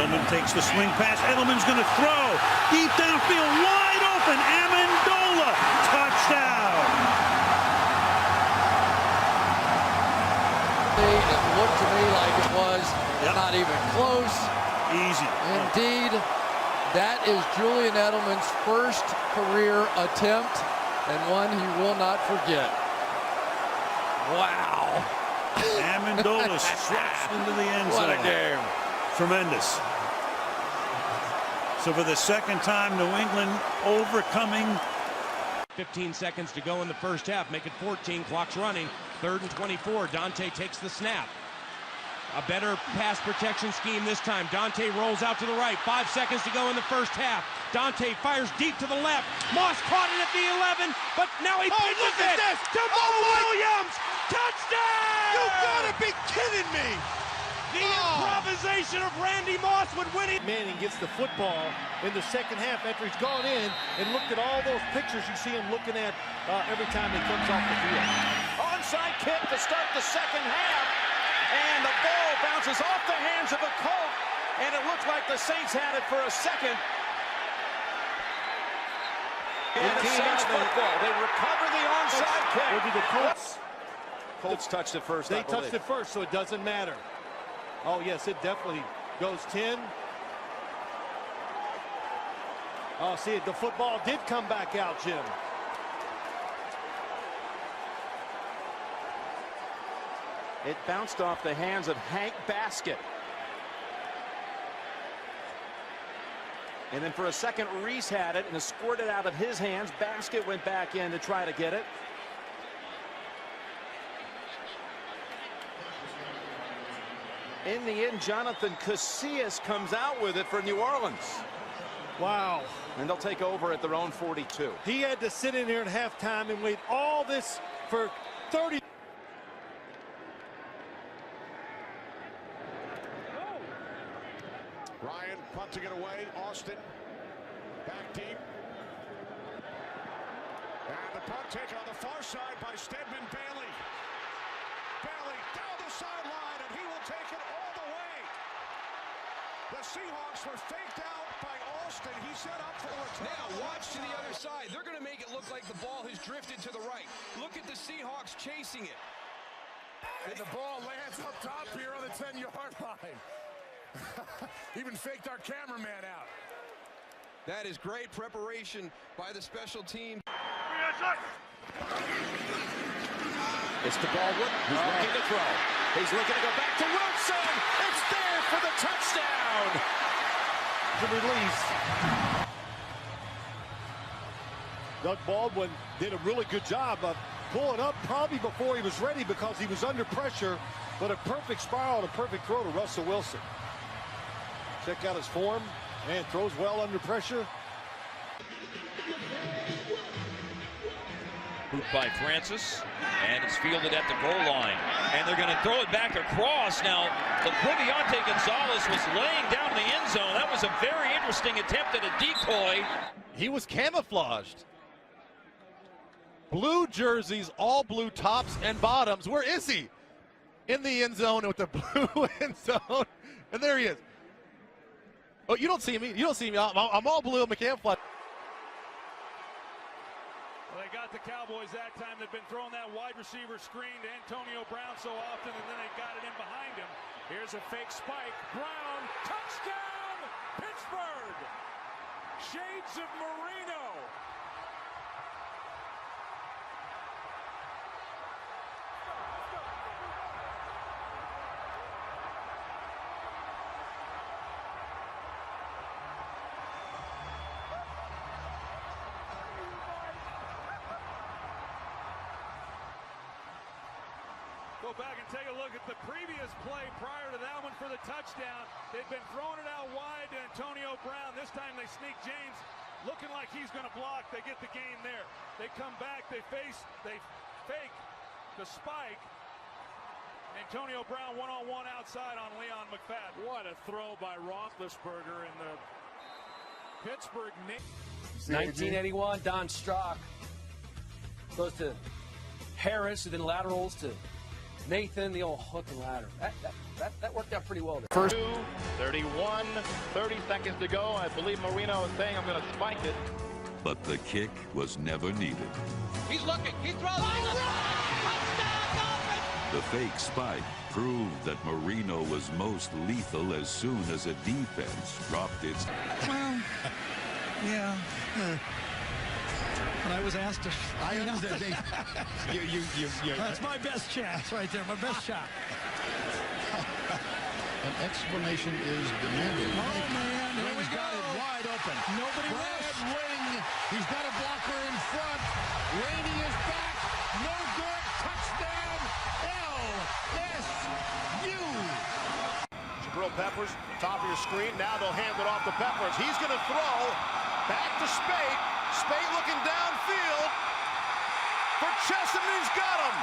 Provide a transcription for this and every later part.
Edelman takes the swing pass. Edelman's going to throw. Deep downfield, wide open. Amendola, touchdown. It looked to me like it was not even close. Easy. Indeed, that is Julian Edelman's first career attempt and one he will not forget. Wow. Amendola stretched into the end zone. What a game. Tremendous. So for the second time, New England overcoming. 15 seconds to go in the first half. Make it 14. Clock's running. 3rd and 24. Dante takes the snap. A better pass protection scheme this time. Dante rolls out to the right. 5 seconds to go in the first half. Dante fires deep to the left. Moss caught it at the 11, but now he pitches it to Williams. Touchdown! You gotta be kidding me! The improvisation of Randy Moss would win it. Manning gets the football in the second half after he's gone in and looked at all those pictures you see him looking at every time he comes off the field. Onside kick to start the second half, and the ball bounces off the hands of a Colt, and it looks like the Saints had it for a second. And the Saints football, they recover the onside kick. Or did the Colts? Colts touched it first, They touched it first, so it doesn't matter. Oh, yes, it definitely goes 10. Oh, see, the football did come back out, Jim. It bounced off the hands of Hank Basket. And then for a second, Reese had it and squirted out of his hands. Basket went back in to try to get it. In the end, Jonathan Casillas comes out with it for New Orleans. Wow. And they'll take over at their own 42. He had to sit in here at halftime and wait all this for 30. Ryan punting it away. Austin back deep. And the punt taken on the far side by Stedman Bailey. Bailey down the sideline, and he will take it all the way. The Seahawks were faked out by Austin. He set up for the return. Now watch to the other side. They're going to make it look like the ball has drifted to the right. Look at the Seahawks chasing it. And the ball lands up top here on the 10-yard line. Even faked our cameraman out. That is great preparation by the special team. It's to Baldwin, who's looking to throw. He's looking to go back to Wilson. It's there for the touchdown. The release. Doug Baldwin did a really good job of pulling up probably before he was ready because he was under pressure, but a perfect spiral, a perfect throw to Russell Wilson. Check out his form, and throws well under pressure. Hooped by Francis, and it's fielded at the goal line. And they're going to throw it back across. Now, Laquiviante Gonzalez was laying down the end zone. That was a very interesting attempt at a decoy. He was camouflaged. Blue jerseys, all blue tops and bottoms. Where is he? In the end zone with the blue end zone. And there he is. Oh, you don't see me. You don't see me. I'm all blue. I'm a camouflage. Well, they got the Cowboys that time. They've been throwing that wide receiver screen to Antonio Brown so often, and then they got it in behind him. Here's a fake spike. Brown, touchdown, Pittsburgh. Shades of Marino. Go back and take a look at the previous play prior to that one for the touchdown. They've been throwing it out wide to Antonio Brown. This time they sneak James looking like he's going to block. They get the game there. They come back. They fake the spike. Antonio Brown one-on-one outside on Leon McFadden. What a throw by Roethlisberger in the Pittsburgh. 1981, Don Strock goes to Harris and then laterals to Nathan, the old hook and ladder. That worked out pretty well there. First 31, 30 seconds to go. I believe Marino is saying I'm going to spike it. But the kick was never needed. He's looking. He throws. The fake spike proved that Marino was most lethal as soon as a defense dropped its... Well, yeah. When I was asked to... I understand. That's my best chance right there, my best shot. An explanation is demanded. Oh, man, here we Wing's go. got it wide open. Nobody Brad Wing, he's got a blocker in front. Rainey is back. No good. Touchdown, LSU. Jabril Peppers, top of your screen. Now they'll hand it off to Peppers. He's going to throw. Back to Spate. Spate looking downfield for Chesson, who's got him.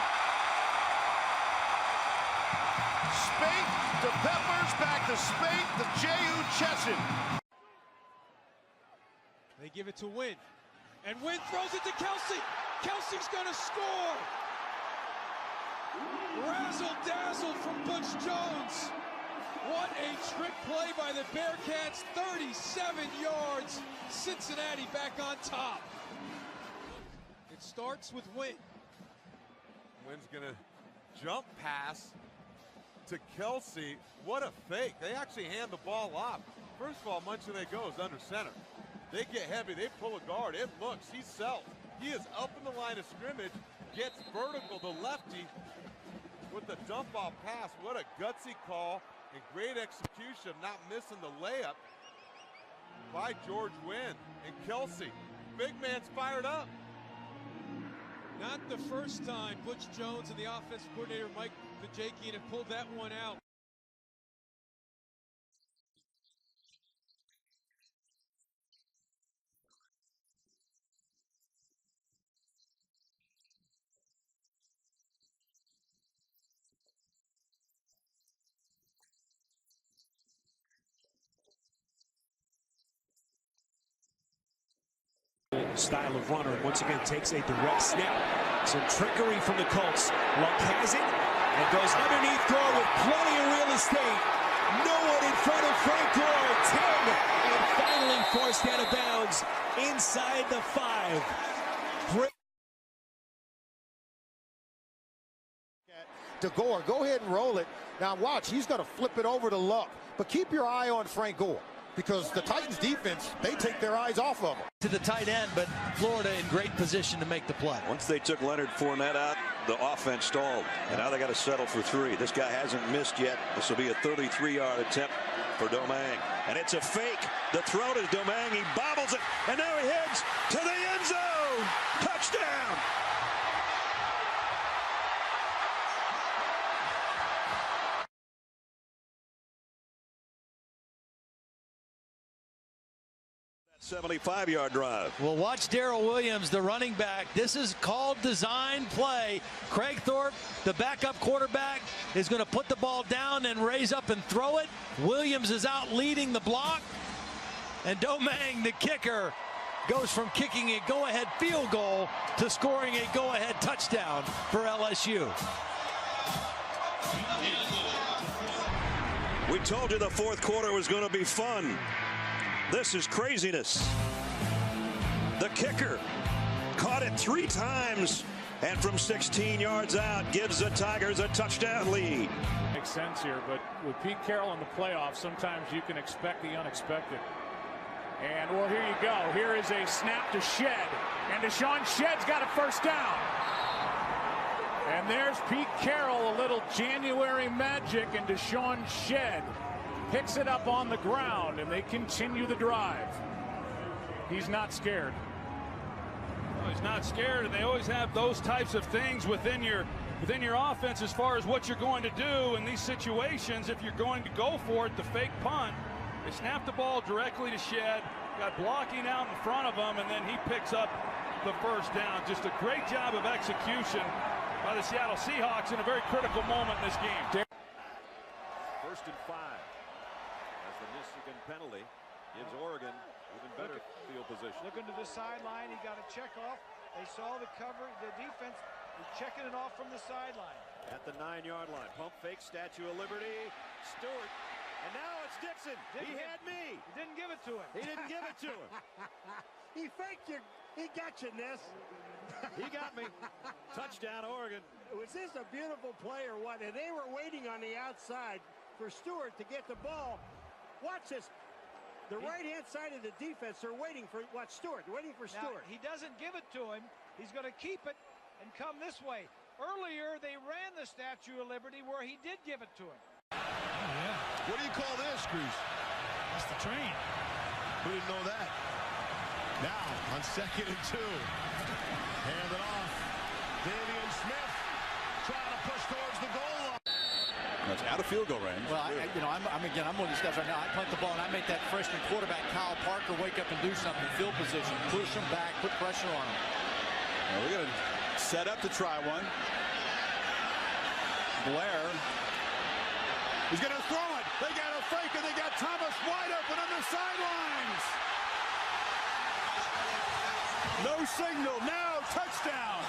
Spate to Peppers, back to Spate to J.U. Chesson. They give it to Wynn. And Wynn throws it to Kelsey. Kelsey's going to score. Razzle-dazzle from Butch Jones. What a trick play by the Bearcats. 37 yards. Cincinnati back on top. It starts with Wynn. Wynn's going to jump pass to Kelsey. What a fake. They actually hand the ball off. First of all, Munchaunet goes under center. They get heavy. They pull a guard. It looks. He's self. He is up in the line of scrimmage. Gets vertical. The lefty with the dump off pass. What a gutsy call and great execution. Not missing the layup by George Wynn. And Kelsey. Big man's fired up. Not the first time Butch Jones and the offensive coordinator Mike Vajakian have pulled that one out. Style of runner once again takes a direct snap. Some trickery from the Colts. Luck has it and goes underneath Gore with plenty of real estate. No one in front of Frank Gore. 10 and finally forced out of bounds inside the 5. Great. To Gore, go ahead and roll it. Now watch, he's going to flip it over to Luck. But keep your eye on Frank Gore, because the Titans defense, they take their eyes off of him. To the tight end, but Florida in great position to make the play. Once they took Leonard Fournette out, the offense stalled, and now they got to settle for 3. This guy hasn't missed yet. This will be a 33-yard attempt for Domingue, and it's a fake. The throw to Domingue, he bobbles it, and now he heads to the end zone. Touchdown! That 75-yard drive. Well, watch Darrell Williams, the running back. This is called design play. Craig Thorpe, the backup quarterback, is going to put the ball down and raise up and throw it. Williams is out leading the block. And Domingue, the kicker, goes from kicking a go-ahead field goal to scoring a go-ahead touchdown for LSU. We told you the fourth quarter was going to be fun. This is craziness. The kicker caught it 3 times, and from 16 yards out gives the Tigers a touchdown lead. Makes sense here, but with Pete Carroll in the playoffs, sometimes you can expect the unexpected. And well, here you go. Here is a snap to Shed, and Deshaun Shedd's got a first down. And there's Pete Carroll, a little January magic, and Deshaun Shed picks it up on the ground, and they continue the drive. He's not scared. Well, he's not scared, and they always have those types of things within your offense as far as what you're going to do in these situations. If you're going to go for it, the fake punt, they snap the ball directly to Shed, got blocking out in front of him, and then he picks up the first down. Just a great job of execution by the Seattle Seahawks in a very critical moment in this game. 1st and 5. As the Michigan penalty gives Oregon even better field position. Looking to the sideline, he got a check off. They saw the cover, the defense is checking it off from the sideline. At the 9-yard line. Pump fake, Statue of Liberty. Stewart. And now it's Dixon. He had me. He didn't give it to him. He didn't give it to him. He faked you. He got you, Ness. He got me. Touchdown, Oregon. Was this a beautiful play or what? And they were waiting on the outside for Stewart to get the ball. Watch this. The right-hand side of the defense, they're waiting for Stewart. Waiting for Stewart. Now, he doesn't give it to him. He's going to keep it and come this way. Earlier, they ran the Statue of Liberty where he did give it to him. Oh, yeah. What do you call this, Grease? That's the train. Who didn't know that? Now, on 2nd and 2. Hand it off. Davian Smith trying to push towards the goal line. That's out of field goal range. Well, I'm one of these guys right now. I punt the ball and I make that freshman quarterback, Kyle Parker, wake up and do something. Field position, push him back, put pressure on him. Well, we're going to set up to try one. Blair. He's going to throw it. They got a fake, and they got Thomas wide open on the sidelines. No signal. Now touchdown.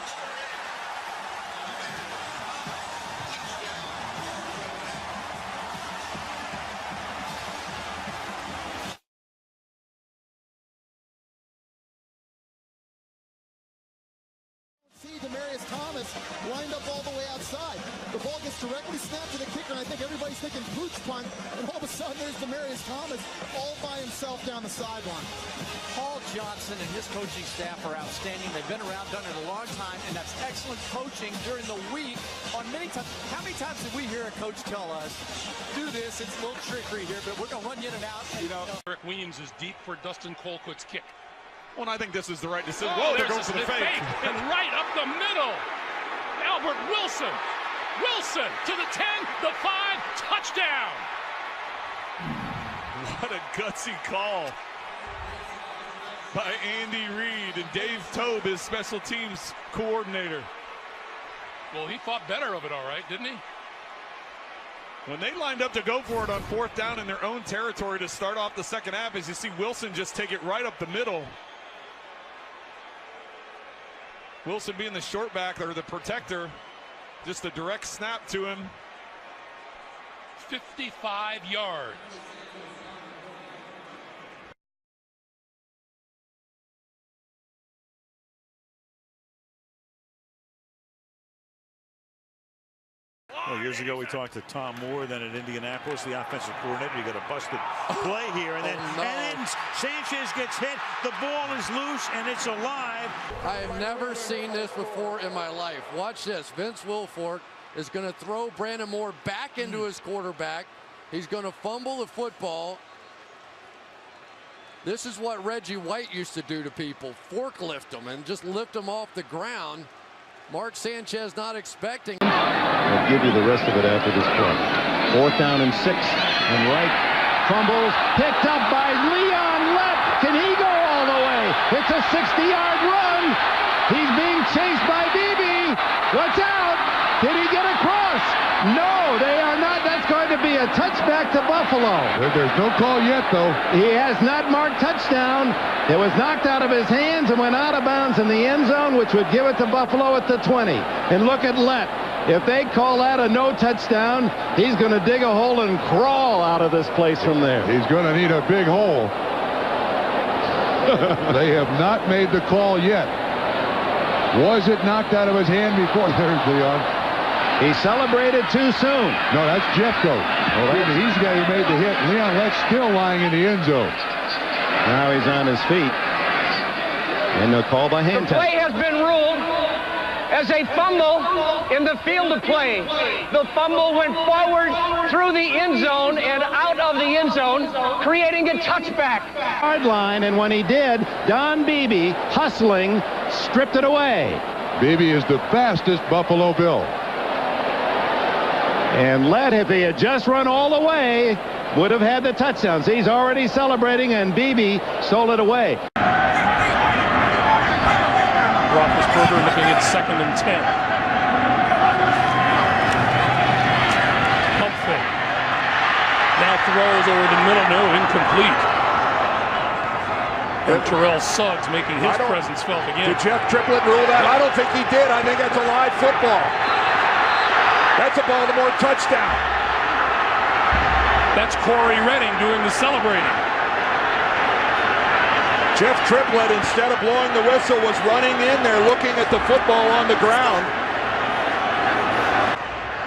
Demarius Thomas lined up all the way outside. The ball gets directly snapped to the kicker, and I think everybody's thinking pooch punt, and all of a sudden there's Demarius Thomas all by himself down the sideline. Paul Johnson and his coaching staff are outstanding. They've been around, done it a long time, and that's excellent coaching during the week. On many times, how many times did we hear a coach tell us, do this, it's a little trickery here, but we're going to run you in and out. And, Eric Williams is deep for Dustin Colquitt's kick. Well, and I think this is the right decision. Oh, Whoa, they're going for the fake. And right up the middle. Albert Wilson. Wilson to the 10, the 5, touchdown. What a gutsy call by Andy Reid and Dave Tobe, his special teams coordinator. Well, he thought better of it, all right, didn't he? When they lined up to go for it on 4th down in their own territory to start off the second half, as you see Wilson just take it right up the middle. Wilson being the short back or the protector, just a direct snap to him. 55 yards. Well, years ago, we talked to Tom Moore, then at Indianapolis, the offensive coordinator. You got a busted play here, and then Sanchez gets hit. The ball is loose, and it's alive. I have never seen this before in my life. Watch this. Vince Wilfork is going to throw Brandon Moore back into his quarterback. He's going to fumble the football. This is what Reggie White used to do to people, forklift them and just lift them off the ground. Mark Sanchez not expecting. I'll give you the rest of it after this play. 4th down and 6. And Wright fumbles, picked up by Leon Lett. Can he go all the way? It's a 60-yard run. He's being chased by Beebe. Watch out. Did he get across? No, they are not. That's going to be a touchback to Buffalo. There's no call yet, though. He has not marked touchdown. It was knocked out of his hands and went out of bounds in the end zone, which would give it to Buffalo at the 20. And look at Lett. If they call that a no touchdown, he's going to dig a hole and crawl out of this place from there. He's going to need a big hole. They have not made the call yet. Was it knocked out of his hand before? There's Leon. He celebrated too soon. No, that's Jeffco. He's the guy who made the hit. Leon Lett's still lying in the end zone. Now he's on his feet. And no call by hand. The play has been ruled as a fumble in the field of play. The fumble went forward through the end zone and out of the end zone, creating a touchback. Hard line, and when he did, Don Beebe, hustling, stripped it away. Beebe is the fastest Buffalo Bill. And Lett, if he had just run all the way, would have had the touchdowns. He's already celebrating, and Beebe stole it away. Roethlisberger looking at 2nd and 10. Pump fake. Now throws over the middle, no, incomplete. And Terrell Suggs making his presence felt again. Did Jeff Triplett rule that? I don't think he did. I think that's a live football. That's a Baltimore touchdown. That's Corey Redding doing the celebrating. Jeff Triplett, instead of blowing the whistle, was running in there looking at the football on the ground.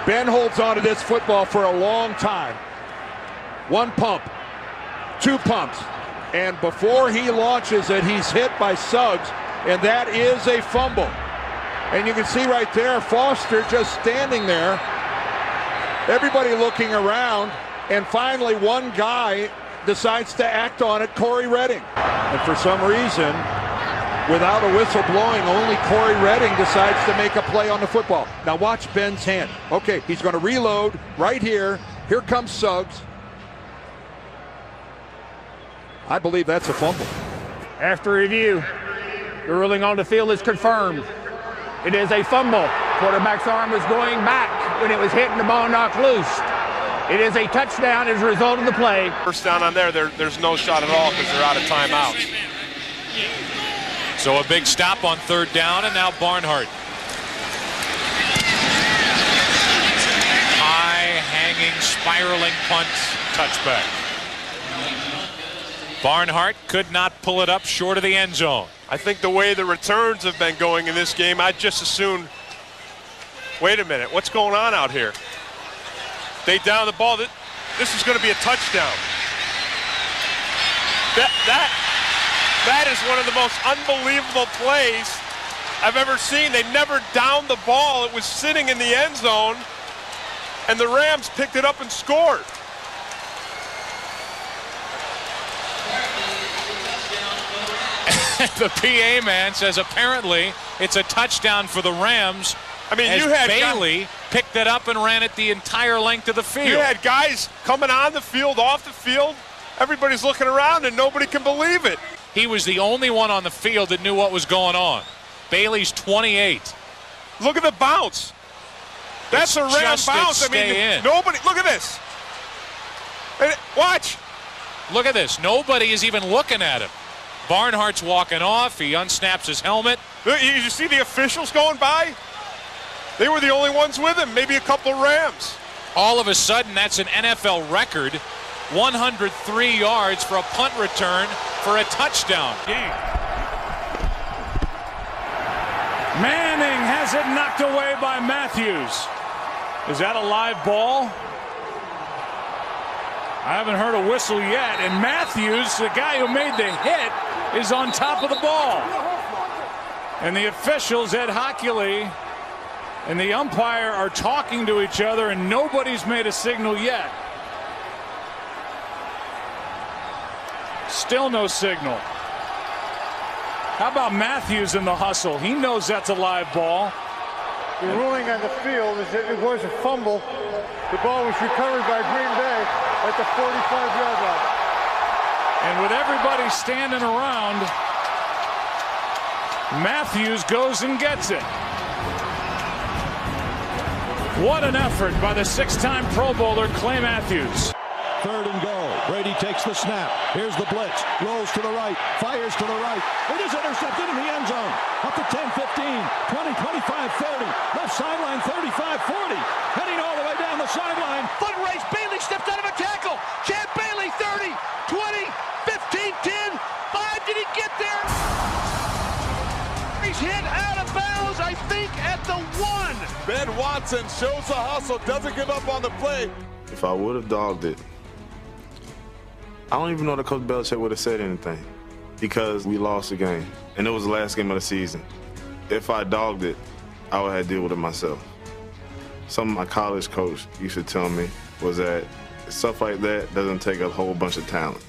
Ben holds on to this football for a long time. One pump, two pumps, and before he launches it, he's hit by Suggs, and that is a fumble. And you can see right there, Foster just standing there, everybody looking around, and finally one guy decides to act on it, Corey Redding. And for some reason, without a whistle blowing, only Corey Redding decides to make a play on the football. Now watch Ben's hand. Okay, he's going to reload right here. Here comes Suggs. I believe that's a fumble. After review, the ruling on the field is confirmed. It is a fumble. Quarterback's arm was going back when it was hit and the ball knocked loose. It is a touchdown as a result of the play. First down on there's no shot at all because they're out of timeouts. So a big stop on third down, and now Barnhart. High, hanging, spiraling punt, touchback. Barnhart could not pull it up short of the end zone. I think the way the returns have been going in this game, I'd just assume, wait a minute, what's going on out here? They down the ball. This is going to be a touchdown. That is one of the most unbelievable plays I've ever seen. They never downed the ball. It was sitting in the end zone, and the Rams picked it up and scored. The PA man says apparently it's a touchdown for the Rams. I mean, as you had Bailey picked it up and ran it the entire length of the field. You had guys coming on the field, off the field. Everybody's looking around, and nobody can believe it. He was the only one on the field that knew what was going on. Bailey's 28. Look at the bounce. That's a Ram bounce. I mean, nobody. Look at this. Watch. Look at this. Nobody is even looking at him. Barnhart's walking off. He unsnaps his helmet. You see the officials going by? They were the only ones with him. Maybe a couple of Rams. All of a sudden, that's an NFL record. 103 yards for a punt return for a touchdown. Manning has it knocked away by Matthews. Is that a live ball? I haven't heard a whistle yet. And Matthews, the guy who made the hit, is on top of the ball. And the officials, Ed Hockley and the umpire, are talking to each other, and nobody's made a signal yet. Still no signal. How about Matthews in the hustle? He knows that's a live ball. The ruling on the field is that it was a fumble. The ball was recovered by Green Bay at the 45-yard line. And with everybody standing around, Matthews goes and gets it. What an effort by the six-time Pro Bowler Clay Matthews. Third and goal. Brady takes the snap. Here's the blitz. Rolls to the right. Fires to the right. It is intercepted in the end zone. Up to 10, 15, 20, 25, 30. Left sideline, 35, 40. Heading all the way down the sideline. Foot race. Bailey steps out of a tackle. Chad Bailey, 30, 20, 15, 10, 5. Did he get there? He's hit out of bounds, I think, at the 1. Ben Watson shows the hustle, doesn't give up on the play. If I would have dogged it, I don't even know that Coach Belichick would have said anything because we lost the game, and it was the last game of the season. If I dogged it, I would have to deal with it myself. Something my college coach used to tell me was that stuff like that doesn't take a whole bunch of talent.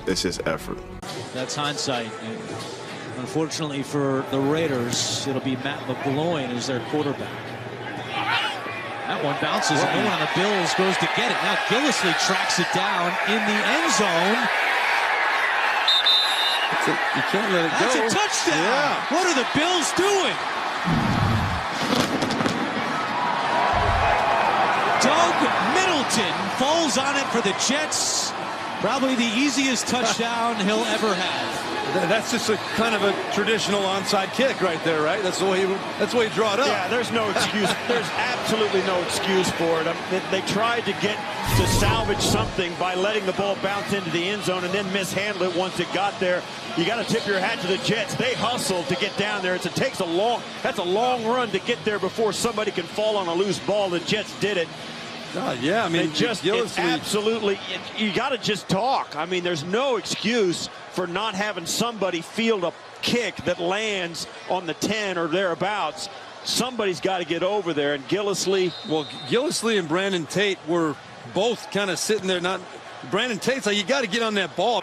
It's just effort. That's hindsight. And unfortunately for the Raiders, it'll be Matt McGloin as their quarterback. That one bounces, and no one on the Bills goes to get it. Now Gillislee tracks it down in the end zone. You can't let it go. That's a touchdown. Yeah. What are the Bills doing? Doug Middleton falls on it for the Jets. Probably the easiest touchdown he'll ever have. That's just a kind of a traditional onside kick right there, right? That's the way you draw it up. Yeah, there's no excuse. There's absolutely no excuse for it. They tried to get to salvage something by letting the ball bounce into the end zone and then mishandle it once it got there. You got to tip your hat to the Jets. They hustled to get down there. That's a long run to get there before somebody can fall on a loose ball. The Jets did it. Yeah, I mean, absolutely. You got to just talk. I mean, there's no excuse for not having somebody field a kick that lands on the 10 or thereabouts. Somebody's got to get over there. And Gillislee. Well, Gillislee and Brandon Tate were both kind of sitting there. Brandon Tate's like, you got to get on that ball.